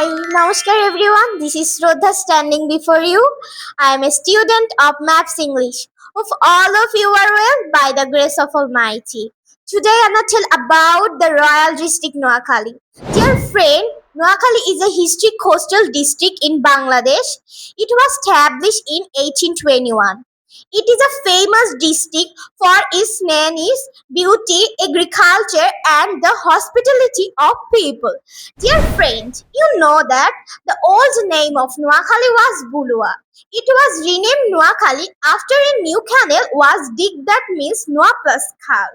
Hi, Namaskar everyone. This is Shraddha standing before you. I am a student of Maths English. Hope all of you are well by the grace of Almighty. Today I am going to tell about the Royal District Noakhali. Dear friend, Noakhali is a historic coastal district in Bangladesh. It was established in 1821. It is a famous district for its scenic beauty, agriculture, and the hospitality of people. Dear friend, you know that the old name of Noakhali was Bulua. It was renamed Noakhali after a new canal was digged that means Noa plus Khal.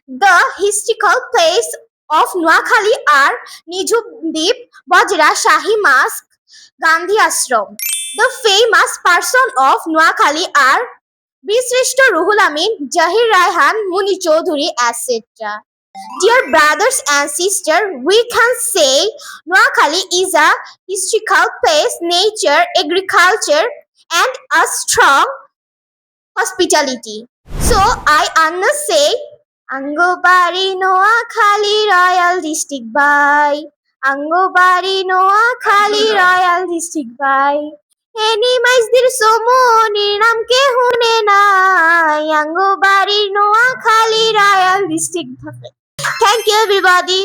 The historical places of Noakhali are Nijubdeep, Bajra, Shahi Mask, Gandhi Ashram. The famous person of Noakhali are Bishreshta Ruhul Amin, Jahir Raihan, Muni Chaudhuri, etc. Dear brothers and sisters, we can say Noakhali is a historical place, nature, agriculture, and a strong hospitality. So I Anna say, Angobari Noakhali Royal District by Angobari Noakhali Royal District by Any মাইজদের সমনির নাম কে হুনে নাই আঙ্গবাড়ি Noakhali royal district Thank you everybody.